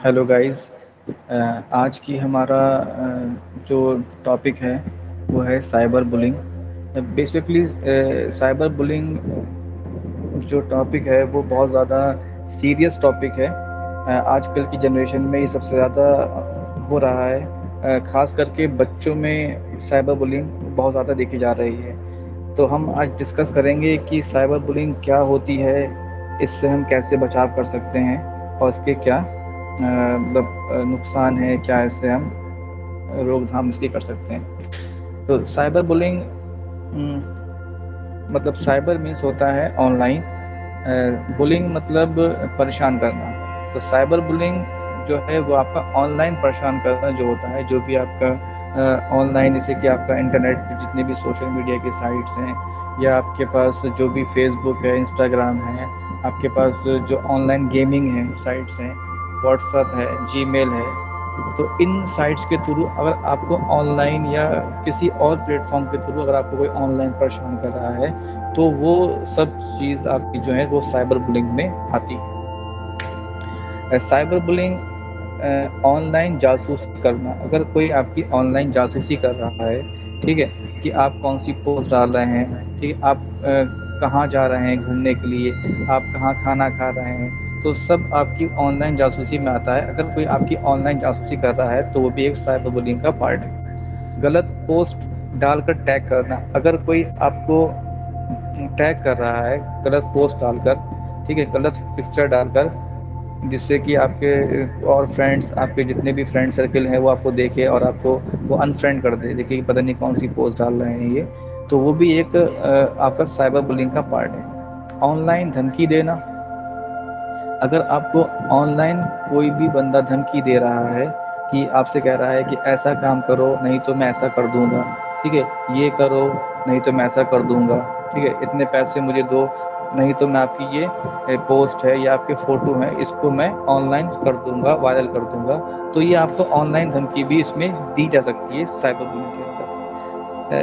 Hello guys. آج کی ہمارا جو ٹاپک ہے وہ ہے cyber bullying. Basically cyber bullying جو ٹاپک ہے وہ بہت زیادہ سیریس ٹاپک ہے. آج کل کی جنریشن میں یہ سب سے زیادہ ہو رہا ہے. خاص کر کے بچوں میں سائبر بلنگ بہت زیادہ دیکھی جا رہی ہے. تو ہم آج ڈسکس کریں گے کہ سائبر بلنگ کیا ہوتی ہے, اس سے ہم کیسے بچاؤ کر سکتے ہیں اور اس کے کیا مطلب نقصان ہے, کیا اس سے ہم روک تھام اس کی کر سکتے ہیں. تو سائبر بلنگ مطلب سائبر مینس ہوتا ہے آن لائن, بلنگ مطلب پریشان کرنا. تو سائبر بلنگ جو ہے وہ آپ کا آن لائن پریشان کرنا جو ہوتا ہے, جو بھی آپ کا آن لائن, جیسے کہ آپ کا انٹرنیٹ پہ جتنے بھی سوشل میڈیا کی سائٹس ہیں, یا آپ کے پاس جو بھی فیس بک ہے, انسٹاگرام ہے, آپ کے پاس جو آن لائن گیمنگ ہیں سائٹس ہیں, واٹس ایپ ہے, جی میل ہے. تو ان سائٹس کے تھرو اگر آپ کو آن لائن یا کسی اور پلیٹ فارم کے تھرو اگر آپ کو کوئی آن لائن پریشان کر رہا ہے, تو وہ سب چیز آپ کی جو ہے وہ سائبر بلنگ میں آتی ہے. سائبر بلنگ آن لائن جاسوسی کرنا. اگر کوئی آپ کی آن لائن جاسوسی کر رہا ہے, ٹھیک ہے, کہ آپ کون سی پوسٹ ڈال رہے ہیں, ٹھیک ہے, آپ کہاں جا رہے ہیں گھومنے کے لیے, آپ کہاں کھانا کھا رہے ہیں, تو سب آپ کی آن لائن جاسوسی میں آتا ہے. اگر کوئی آپ کی آن لائن جاسوسی کر رہا ہے تو وہ بھی ایک سائبر بلنگ کا پارٹ ہے. غلط پوسٹ ڈال کر ٹیگ کرنا. اگر کوئی آپ کو ٹیگ کر رہا ہے غلط پوسٹ ڈال کر, ٹھیک ہے, غلط پکچر ڈال کر, جس سے کہ آپ کے اور فرینڈس, آپ کے جتنے بھی فرینڈ سرکل ہیں وہ آپ کو دیکھے اور آپ کو وہ انفرینڈ کر دے, دیکھیے پتہ نہیں کون سی پوسٹ ڈال رہے ہیں یہ, تو وہ بھی ایک آپ کا سائبر بلنگ کا پارٹ ہے. آن لائن دھمکی دینا. اگر آپ کو آن لائن کوئی بھی بندہ دھمکی دے رہا ہے کہ آپ سے کہہ رہا ہے کہ ایسا کام کرو نہیں تو میں ایسا کر دوں گا, ٹھیک ہے, یہ کرو نہیں تو میں ایسا کر دوں گا, ٹھیک ہے, اتنے پیسے مجھے دو نہیں تو میں آپ کی یہ پوسٹ ہے یا آپ کے فوٹو ہیں اس کو میں آن لائن کر دوں گا, وائرل کر دوں گا. تو یہ آپ کو آن لائن دھمکی بھی اس میں دی جا سکتی ہے سائبر بلنگ کے اندر.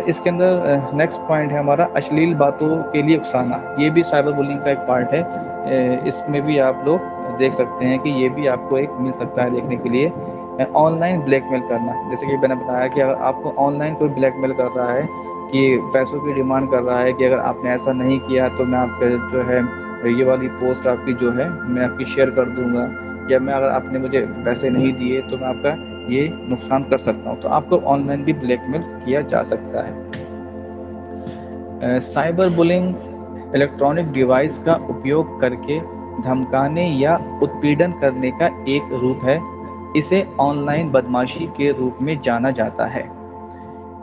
اس کے اندر نیکسٹ پوائنٹ ہے ہمارا اشلیل باتوں کے لیے اکسانا. یہ بھی سائبر بلنگ کا ایک پارٹ ہے. اس میں بھی آپ لوگ دیکھ سکتے ہیں کہ یہ بھی آپ کو ایک مل سکتا ہے دیکھنے کے لیے. آن لائن بلیک میل کرنا. جیسے کہ میں نے بتایا کہ اگر آپ کو آن لائن کوئی بلیک میل کر رہا ہے کہ پیسوں کی ڈیمانڈ کر رہا ہے کہ اگر آپ نے ایسا نہیں کیا تو میں آپ کا جو ہے یہ والی پوسٹ آپ کی جو ہے میں آپ کی شیئر کر دوں گا, یا میں اگر آپ نے مجھے پیسے نہیں دیے تو میں آپ کا یہ نقصان کر سکتا ہوں. تو آپ کو آن لائن بھی بلیک میل کیا جا سکتا ہے. سائبر بلنگ الیکٹرانک ڈیوائس کا اپیوگ کر کے دھمکانے یا اتپیڑن کرنے کا ایک روپ ہے. اسے آن لائن بدماشی کے روپ میں جانا جاتا ہے.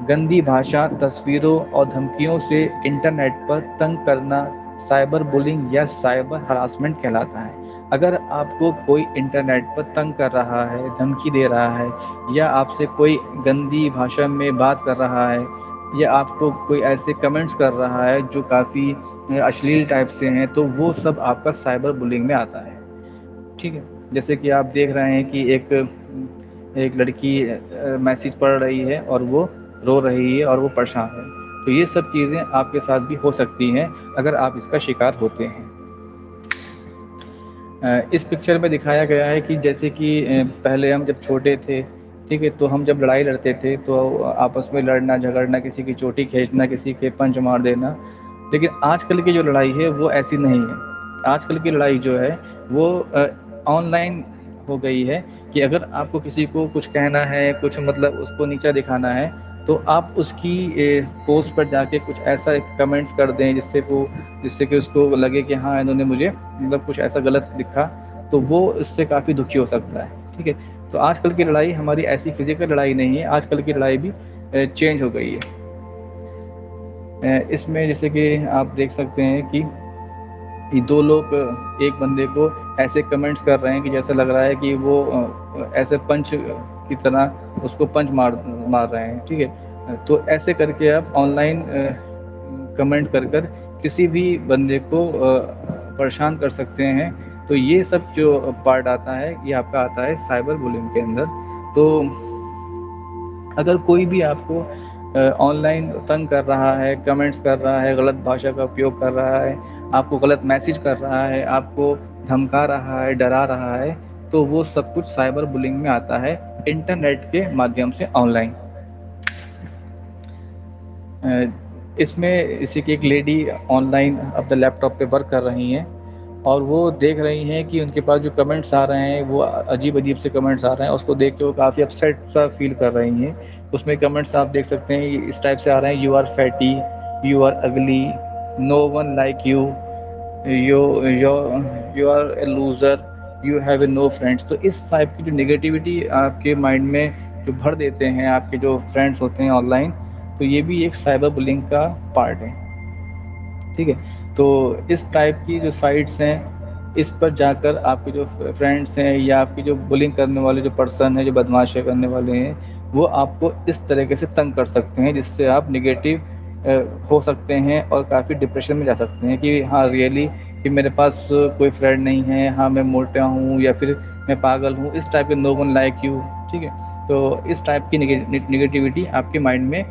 گندی بھاشا, تصویروں اور دھمکیوں سے انٹرنیٹ پر تنگ کرنا سائبر بلنگ یا سائبر ہراسمنٹ کہلاتا ہے. اگر آپ کو کوئی انٹرنیٹ پر تنگ کر رہا ہے, دھمکی دے رہا ہے, یا آپ سے کوئی گندی بھاشا میں بات کر رہا ہے, یا آپ کو کوئی ایسے کمنٹس کر رہا ہے جو کافی اشلیل ٹائپ سے ہیں, تو وہ سب آپ کا سائبر بلنگ میں آتا ہے. ٹھیک ہے, جیسے کہ آپ دیکھ رہے ہیں کہ ایک لڑکی میسیج پڑھ رہی ہے اور وہ رو رہی ہے اور وہ پریشان ہے. تو یہ سب چیزیں آپ کے ساتھ بھی ہو سکتی ہیں اگر آپ اس کا شکار ہوتے ہیں. اس پکچر میں دکھایا گیا ہے کہ جیسے کہ پہلے ہم جب چھوٹے تھے, ٹھیک ہے, تو ہم جب لڑائی لڑتے تھے تو آپس میں لڑنا جھگڑنا, کسی کی چوٹی کھینچنا, کسی کے پنچ مار دینا. لیکن آج کل کی جو لڑائی ہے وہ ایسی نہیں ہے. آج کل کی لڑائی جو ہے وہ آن لائن ہو گئی ہے کہ اگر آپ کو کسی کو کچھ کہنا ہے, کچھ مطلب اس کو نیچا دکھانا ہے, تو آپ اس کی پوسٹ پر جا کے کچھ ایسا کمنٹس کر دیں جس سے کہ اس کو لگے کہ ہاں انہوں نے مجھے مطلب کچھ ایسا غلط لکھا, تو وہ اس سے کافی دکھی ہو سکتا ہے. ٹھیک ہے, تو آج کل کی لڑائی ہماری ایسی فزیکل لڑائی نہیں ہے, آج کل کی لڑائی بھی چینج ہو گئی ہے. اس میں جیسے کہ آپ دیکھ سکتے ہیں کہ دو لوگ ایک بندے کو ایسے کمنٹس کر رہے ہیں کہ جیسا لگ رہا ہے کہ وہ ایسے پنچ کی طرح اس کو پنچ مار رہے ہیں. ٹھیک ہے, تو ایسے کر کے آپ آن لائن کمنٹ کر کسی بھی بندے کو پریشان کر سکتے ہیں. تو یہ سب جو پارٹ آتا ہے یہ آپ کا آتا ہے سائبر بلنگ کے اندر. تو اگر کوئی بھی آپ کو آن لائن تنگ کر رہا ہے, کمنٹس کر رہا ہے, غلط بھاشا کا اپیوگ کر رہا ہے, آپ کو غلط میسج کر رہا ہے, آپ کو دھمکا رہا ہے, ڈرا رہا ہے, تو وہ سب کچھ سائبر بلنگ میں آتا ہے انٹرنیٹ کے مادھیم سے آن لائن۔ اس میں اسی کی ایک لیڈی آن لائن اپنے لیپ ٹاپ پہ ورک کر رہی ہیں اور وہ دیکھ رہی ہیں کہ ان کے پاس جو کمنٹس آ رہے ہیں وہ عجیب عجیب سے کمنٹس آ رہے ہیں، اس کو دیکھ کے وہ کافی اپسیٹ سا فیل کر رہی ہیں۔ اس میں کمنٹس آپ دیکھ سکتے ہیں اس ٹائپ سے آ رہے ہیں: you are fatty, you are ugly, no one like you, you are a loser, you have a no friends. تو اس ٹائپ کی جو نگیٹیوٹی آپ کے مائنڈ میں جو بھر دیتے ہیں آپ کے جو فرینڈس ہوتے ہیں آن لائن، تو یہ بھی ایک سائبر بلنگ کا پارٹ ہے، ٹھیک ہے۔ تو اس ٹائپ کی جو سائٹس ہیں، اس پر جا کر آپ کے جو فرینڈس ہیں یا آپ کی جو بلنگ کرنے والے جو پرسن ہیں، جو بدماشیاں کرنے والے ہیں، وہ آپ کو اس طریقے سے تنگ کر سکتے ہیں جس سے آپ نگیٹو ہو سکتے ہیں اور کافی ڈپریشن میں جا سکتے ہیں کہ ہاں ریئلی کہ میرے پاس کوئی فرینڈ نہیں ہے، ہاں میں موٹا ہوں یا پھر میں پاگل ہوں، اس ٹائپ کے نو ون لائک یو، ٹھیک ہے۔ تو اس ٹائپ کی نگیٹیوٹی آپ کے مائنڈ میں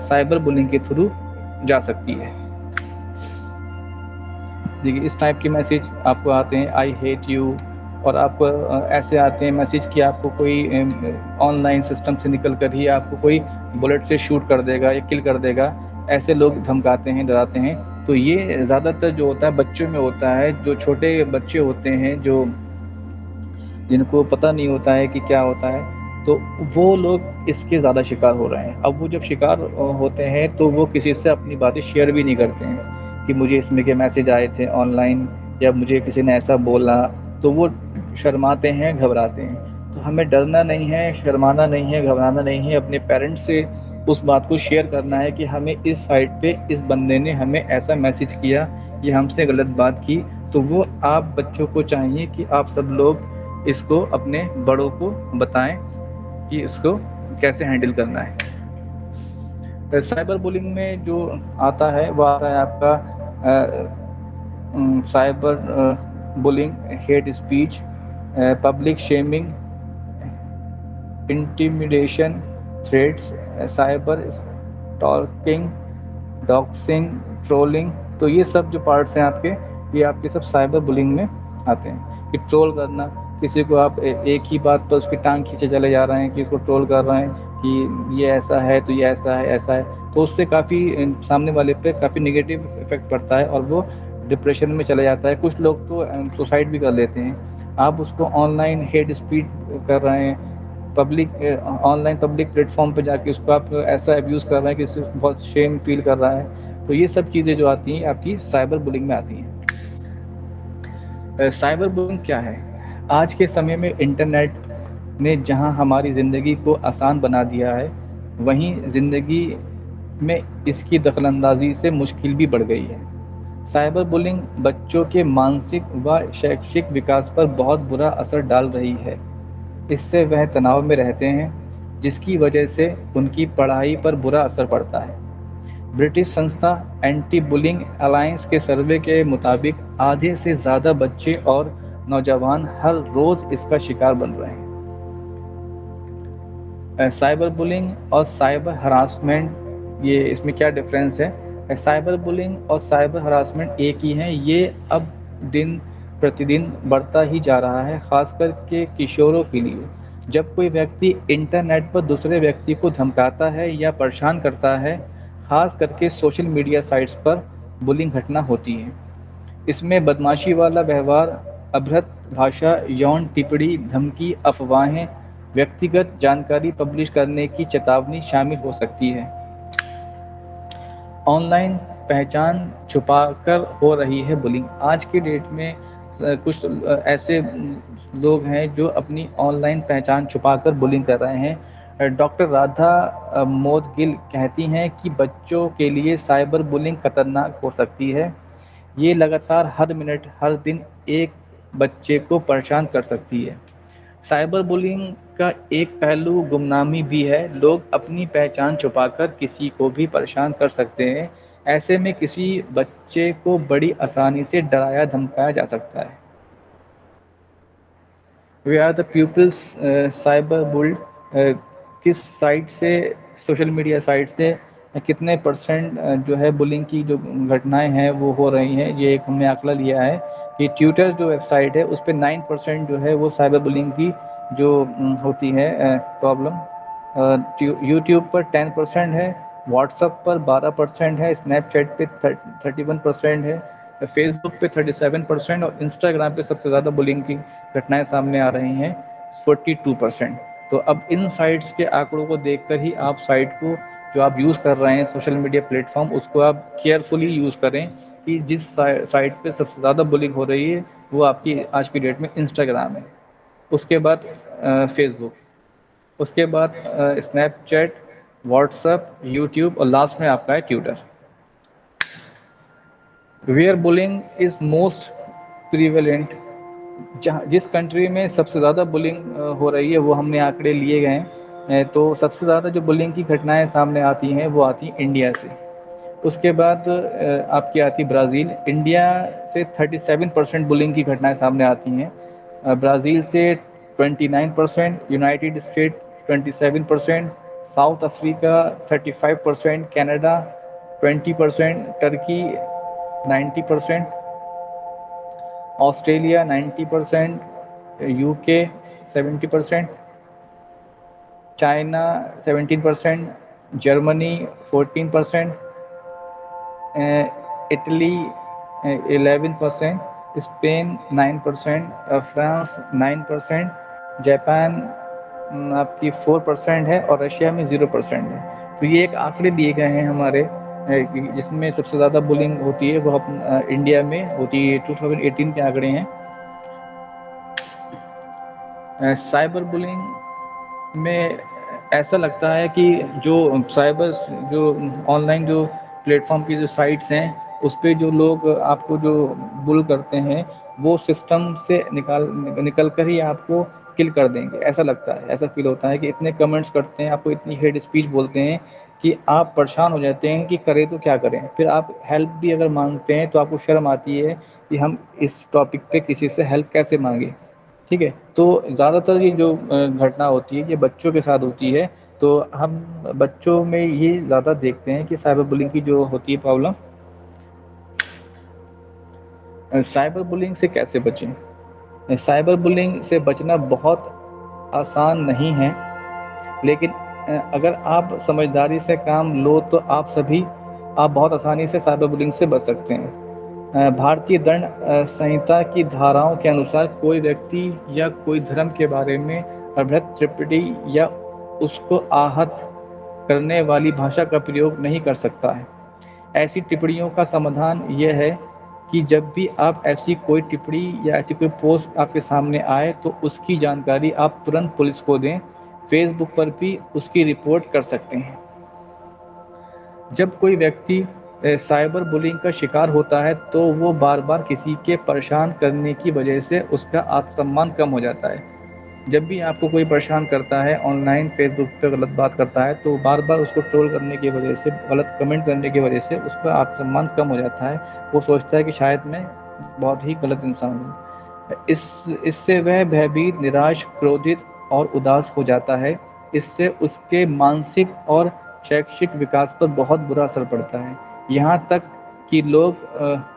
سائبر بلنگ کے تھرو جا سکتی ہے۔ دیکھیے اس ٹائپ کے میسیج آپ کو آتے ہیں: آئی ہیٹ یو، اور آپ کو ایسے آتے ہیں میسیج کہ آپ کو کوئی آن لائن سسٹم سے نکل کر ہی آپ کو کوئی بلٹ سے شوٹ کر دے گا یا کل کر دے گا، ایسے لوگ دھمکاتے ہیں، ڈراتے ہیں۔ تو یہ زیادہ تر جو ہوتا ہے بچوں میں ہوتا ہے، جو چھوٹے بچے ہوتے ہیں جو جن کو پتہ نہیں ہوتا ہے کہ کیا ہوتا ہے، تو وہ لوگ اس کے زیادہ شکار ہو رہے ہیں۔ اب وہ جب شکار ہوتے ہیں تو وہ کسی سے اپنی باتیں شیئر بھی نہیں کرتے ہیں کہ مجھے اس میں کے میسیج آئے تھے آن لائن یا مجھے کسی نے ایسا بولا، تو وہ شرماتے ہیں، گھبراتے ہیں۔ تو ہمیں ڈرنا نہیں ہے، شرمانا نہیں ہے، گھبرانا نہیں ہے، اپنے پیرنٹس سے اس بات کو شیئر کرنا ہے کہ ہمیں اس سائٹ پہ اس بندے نے ہمیں ایسا میسیج کیا، یہ ہم سے غلط بات کی۔ تو وہ آپ بچوں کو چاہیے کہ آپ سب لوگ اس کو اپنے بڑوں کو بتائیں کہ اس کو کیسے ہینڈل کرنا ہے۔ سائبر بلنگ میں جو آتا ہے وہ آتا ہے آپ کا cyber bullying, hate speech, public shaming, intimidation, threats, cyber stalking, doxxing, trolling. تو یہ سب جو پارٹس ہیں آپ کے، یہ آپ کے سب سائبر بلنگ میں آتے ہیں۔ کہ ٹرول کرنا، کسی کو آپ ایک ہی بات پر اس کی ٹانگ کھینچے چلے جا رہے ہیں کہ اس کو ٹرول کر رہے ہیں کہ یہ ایسا ہے تو یہ ایسا ہے، ایسا ہے، تو اس سے کافی سامنے والے پہ کافی نگیٹو افیکٹ پڑتا ہے اور وہ ڈپریشن میں چلا جاتا ہے۔ کچھ لوگ تو سوسائڈ بھی کر لیتے ہیں۔ آپ اس کو آن لائن ہیٹ اسپیچ کر رہے ہیں، public on line public plate form پہ جا کے اس کو آپ ایسا ایبیوز کر رہے ہیں کہ اس سے بہت شیم فیل کر رہا ہے۔ تو یہ سب چیزیں جو آتی ہیں آپ کی سائبر بلنگ میں آتی ہیں۔ سائبر بلنگ کیا ہے؟ آج کے سمے میں انٹرنیٹ نے جہاں ہماری زندگی کو آسان بنا دیا ہے، وہیں زندگی میں اس کی دخل اندازی سے مشکل بھی بڑھ گئی ہے۔ سائبر بلنگ بچوں کے مانسک و شیکشک وکاس پر بہت برا اثر ڈال رہی ہے۔ اس سے وہ تناؤ میں رہتے ہیں جس کی وجہ سے ان کی پڑھائی پر برا اثر پڑتا ہے۔ برٹش سنستھا اینٹی بلنگ الائنس کے سروے کے مطابق آدھے سے زیادہ بچے اور نوجوان ہر روز اس کا شکار بن رہے ہیں۔ سائبر بلنگ اور سائبر ہراسمنٹ، یہ اس میں کیا ڈفرینس ہے؟ سائبر بلنگ اور سائبر ہراسمنٹ ایک ہی ہیں۔ یہ اب دن پرتی دن بڑھتا ہی جا رہا ہے، خاص کر کے کشوروں کے لیے۔ جب کوئی ویکتی انٹرنیٹ پر دوسرے ویکتی کو دھمکاتا ہے یا پریشان کرتا ہے، خاص کر کے سوشل میڈیا سائٹس پر بلنگ گھٹنا ہوتی ہے۔ اس میں بدماشی والا ویوہار، ابھرت بھاشا، یون ٹپڑی، دھمکی، افواہیں، ویکتیگت جانکاری پبلش کرنے کی چیتاونی شامل ہو سکتی ہے۔ آن لائن پہچان چھپا کر ہو رہی ہے بلنگ۔ آج کے ڈیٹ میں کچھ ایسے لوگ ہیں جو اپنی آن لائن پہچان چھپا کر بلنگ کر رہے ہیں۔ ڈاکٹر رادھا مودگل کہتی ہیں کہ بچوں کے لیے سائبر بلنگ خطرناک ہو سکتی ہے۔ یہ لگاتار ہر منٹ، ہر دن ایک بچے کو پریشان کر سکتی ہے۔ سائبر بلنگ کا ایک پہلو گمنامی بھی ہے۔ لوگ اپنی پہچان چھپا کر کسی کو بھی پریشان کر سکتے ہیں۔ ایسے میں کسی بچے کو بڑی آسانی سے ڈرایا دھمکایا جا سکتا ہے۔ We are the peoples cyber bullied, کس سائٹ سے، سوشل میڈیا سائٹ سے کتنے پرسنٹ جو ہے بلنگ کی جو گھٹنائیں ہیں وہ ہو رہی ہیں، یہ ایک ہم نے آنکڑا لیا ہے کہ ٹیوٹر جو ویب سائٹ ہے اس پہ 9% جو ہے وہ سائبر بلنگ کی جو ہوتی ہے پرابلم، یوٹیوب پر 10% ہے، واٹس ایپ پر 12% ہے، اسنیپ چیٹ پہ 31% ہے، فیس بک پہ 37% اور انسٹاگرام پہ سب سے زیادہ بلنگ کی گھٹنائیں سامنے آ رہی ہیں 42%۔ تو اب ان سائٹس کے آنکڑوں کو دیکھ کر ہی آپ سائٹ کو جو آپ یوز کر رہے ہیں سوشل میڈیا پلیٹ فارم اس کو آپ کیئرفلی یوز کریں کہ جس سائٹ پہ سب سے زیادہ بلنگ ہو رہی ہے وہ آپ کی آج کی ڈیٹ میں انسٹاگرام ہے، اس کے بعد فیس بک، اس کے بعد Snapchat, WhatsApp, YouTube اور لاسٹ میں آپ کا ہے Twitter. Where bullying is most prevalent, جس کنٹری میں سب سے زیادہ بلنگ ہو رہی ہے وہ ہم نے آنکڑے لیے گئے ہیں، تو سب سے زیادہ جو بلنگ کی گھٹنائیں سامنے آتی ہیں وہ آتی ہیں انڈیا سے، اس کے بعد آپ کی آتی برازیل، انڈیا سے 37% بلنگ کی گھٹنائیں سامنے آتی ہیں، برازیل سے 29%، United State 27%، South Africa 35%، Canada 20%، Turkey 90%، Australia 90%، U K 70%، China 17%، Germany 14%، Italy 11%، Spain 9%، France 9%، Japan آپ کی 4% ہے اور رشیا میں 0% ہے۔ تو یہ ایک آنکڑے دیے گئے ہیں ہمارے جس میں سب سے زیادہ بلنگ ہوتی ہے وہ انڈیا میں ہوتی ہے، 2018 کے آنکڑے ہیں۔ سائبر بلنگ میں ایسا لگتا ہے کہ جو سائبر جو آن لائن جو پلیٹ فارم کی جو سائٹس ہیں اس پہ جو لوگ آپ کو جو بل کرتے ہیں وہ سسٹم سے نکل کر ہی آپ کو کل کر دیں گے، ایسا لگتا ہے، ایسا فیل ہوتا ہے کہ اتنے کمنٹس کرتے ہیں، آپ کو اتنی ہیٹ اسپیچ بولتے ہیں کہ آپ پریشان ہو جاتے ہیں کہ کریں تو کیا کریں۔ پھر آپ ہیلپ بھی اگر مانگتے ہیں تو آپ کو شرم آتی ہے کہ ہم اس ٹاپک پہ کسی سے ہیلپ کیسے مانگیں، ٹھیک ہے۔ تو زیادہ تر یہ جو گھٹنا ہوتی ہے یہ بچوں کے ساتھ ہوتی ہے، تو ہم بچوں میں یہ زیادہ دیکھتے ہیں کہ سائبر بلنگ کی جو ہوتی ہے پرابلم۔ سائبر بلنگ سے کیسے بچیں؟ سائبر بلنگ سے بچنا بہت آسان نہیں ہے، لیکن اگر آپ سمجھداری سے کام لو تو آپ بہت آسانی سے سائبر بلنگ سے بچ سکتے ہیں۔ بھارتیہ دنڈ سنہتا کی دھاراؤں کے انوسار کوئی ویکتی یا کوئی دھرم کے بارے میں ابھرت ٹپڑی یا اس کو آہت کرنے والی بھاشا کا پریوگ نہیں کر سکتا ہے۔ ایسی ٹپڑیوں کا سمادھان یہ ہے کہ جب بھی آپ ایسی کوئی ٹپڑی یا ایسی کوئی پوسٹ آپ کے سامنے آئے تو اس کی جانکاری آپ ترنت پولیس کو دیں، فیس بک پر بھی اس کی رپورٹ کر سکتے ہیں۔ جب کوئی ویکتی سائبر بلنگ کا شکار ہوتا ہے تو وہ بار بار کسی کے پریشان کرنے کی وجہ سے اس کا آتم سمان کم ہو جاتا ہے۔ جب بھی آپ کو کوئی پریشان کرتا ہے آن لائن فیس بک پہ غلط بات کرتا ہے تو بار بار اس کو ٹرول کرنے کی وجہ سے، غلط کمنٹ کرنے کی وجہ سے اس کا آتم سمان کم ہو جاتا ہے، وہ سوچتا ہے کہ شاید میں بہت ہی غلط انسان ہوں۔ اس سے وہ بھیبھیت، نراش، کرودھت اور اداس ہو جاتا ہے۔ اس سے اس کے مانسک اور شیکشک وکاس پر بہت برا اثر پڑتا ہے، یہاں تک کہ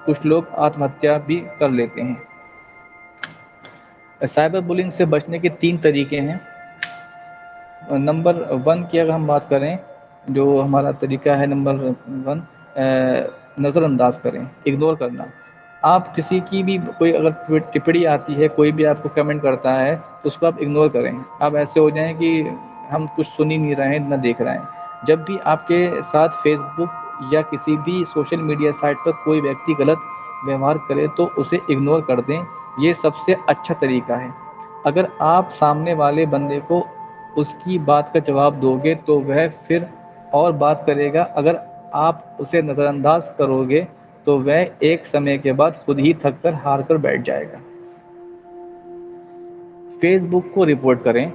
کچھ لوگ آتم ہتیا بھی کر لیتے ہیں۔ سائبر بلنگ سے بچنے کے 3 طریقے ہیں۔ نمبر 1 کی اگر ہم بات کریں، جو ہمارا طریقہ ہے نمبر 1، نظر انداز کریں، اگنور کرنا۔ آپ کسی کی بھی کوئی اگر ٹپڑی آتی ہے، کوئی بھی آپ کو کمنٹ کرتا ہے تو اس کو آپ اگنور کریں، آپ ایسے ہو جائیں کہ ہم کچھ سن ہی نہیں رہے ہیں، نہ دیکھ رہے ہیں۔ جب بھی آپ کے ساتھ فیس بک یا کسی بھی سوشل میڈیا سائٹ پر کوئی ویکتی غلط ویوہار کرے تو اسے اگنور کر دیں، یہ سب سے اچھا طریقہ ہے۔ اگر آپ سامنے والے بندے کو اس کی بات کا جواب دو گے تو وہ پھر اور بات کرے گا، اگر آپ اسے نظر انداز کرو گے تو وہ ایک سمے کے بعد خود ہی تھک کر ہار کر بیٹھ جائے گا۔ فیس بک کو رپورٹ کریں۔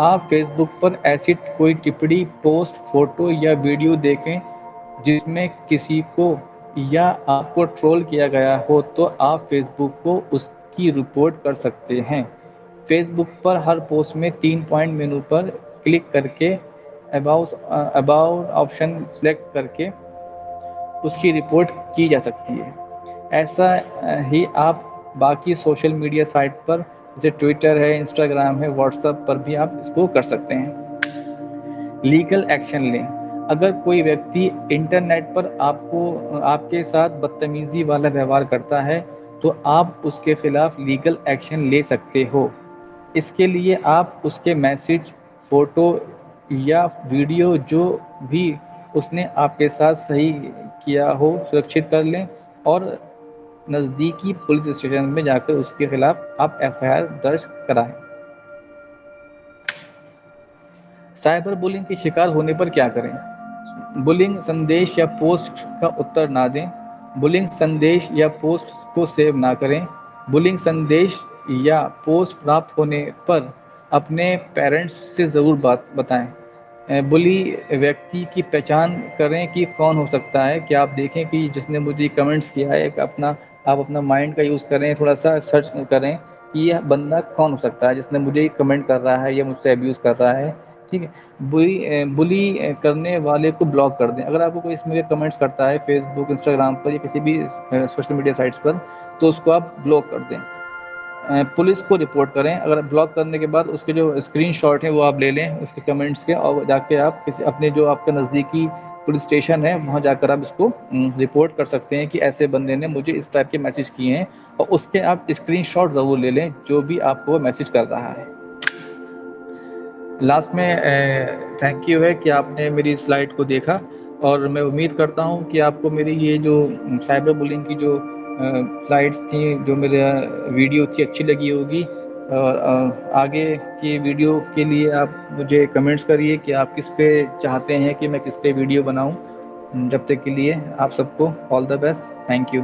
آپ فیس بک پر ایسی کوئی ٹپڑی، پوسٹ، فوٹو یا ویڈیو دیکھیں جس میں کسی کو یا آپ کو ٹرول کیا گیا ہو تو آپ فیس بک کو اس کی رپورٹ کر سکتے ہیں۔ فیس بک پر ہر پوسٹ میں 3 پوائنٹ مینو پر کلک کر کے اباؤٹ آپشن سلیکٹ کر کے اس کی رپورٹ کی جا سکتی ہے۔ ایسا ہی آپ باقی سوشل میڈیا سائٹ پر جیسے ٹویٹر ہے، انسٹاگرام ہے، واٹس ایپ پر بھی آپ اس کو کر سکتے ہیں۔ لیگل ایکشن لیں۔ اگر کوئی ویکتی انٹرنیٹ پر آپ کے ساتھ بدتمیزی والا ویوہار کرتا ہے تو آپ اس کے خلاف لیگل ایکشن لے سکتے ہو۔ اس کے لیے آپ اس کے میسج، فوٹو یا ویڈیو جو بھی اس نے آپ کے ساتھ صحیح کیا ہو سرکشت کر لیں اور نزدیکی پولیس اسٹیشن میں جا کر اس کے خلاف آپ ایف آئی آر درج کرائیں۔ سائبر بولنگ کے شکار ہونے پر کیا کریں؟ بلنگ سندیش یا پوسٹ کا اتر نہ دیں۔ بلنگ سندیش یا پوسٹ کو سیو نہ کریں۔ بلنگ سندیش یا پوسٹ پراپت ہونے پر اپنے پیرنٹس سے ضرور بتائیں۔ بلی ویکتی کی پہچان کریں کہ کون ہو سکتا ہے، کہ آپ دیکھیں کہ جس نے مجھے کمنٹس کیا ہے، آپ اپنا مائنڈ کا یوز کریں، تھوڑا سا سرچ کریں کہ یہ بندہ کون ہو سکتا ہے جس نے مجھے کمنٹ کر رہا ہے یا مجھ سے ابیوز کر رہا ہے، ٹھیک ہے۔ بلی کرنے والے کو بلاک کر دیں۔ اگر آپ کو کوئی اس میں کمنٹس کرتا ہے فیس بک، انسٹاگرام پر یا کسی بھی سوشل میڈیا سائٹس پر تو اس کو آپ بلاک کر دیں۔ پولیس کو رپورٹ کریں۔ اگر بلاک کرنے کے بعد اس کے جو اسکرین شاٹ ہیں وہ آپ لے لیں اس کے کمنٹس کے، اور جا کے آپ اپنے جو آپ کا نزدیکی پولیس اسٹیشن ہے وہاں جا کر آپ اس کو رپورٹ کر سکتے ہیں کہ ایسے بندے نے مجھے اس ٹائپ کے میسج کیے ہیں، اور اس کے آپ اسکرین شاٹ ضرور لے لیں جو بھی آپ کو میسج کر رہا ہے۔ لاسٹ میں تھینک یو ہے کہ آپ نے میری سلائڈ کو دیکھا، اور میں امید کرتا ہوں کہ آپ کو میری یہ جو سائبر بلنگ کی جو سلائڈس تھیں، جو میرا ویڈیو تھی، اچھی لگی ہوگی۔ اور آگے کی ویڈیو کے لیے آپ مجھے کمنٹس کریے کہ آپ کس پہ چاہتے ہیں کہ میں کس پہ ویڈیو بناؤں۔ جب تک کے لیے آپ سب کو آل دا بیسٹ، تھینک یو۔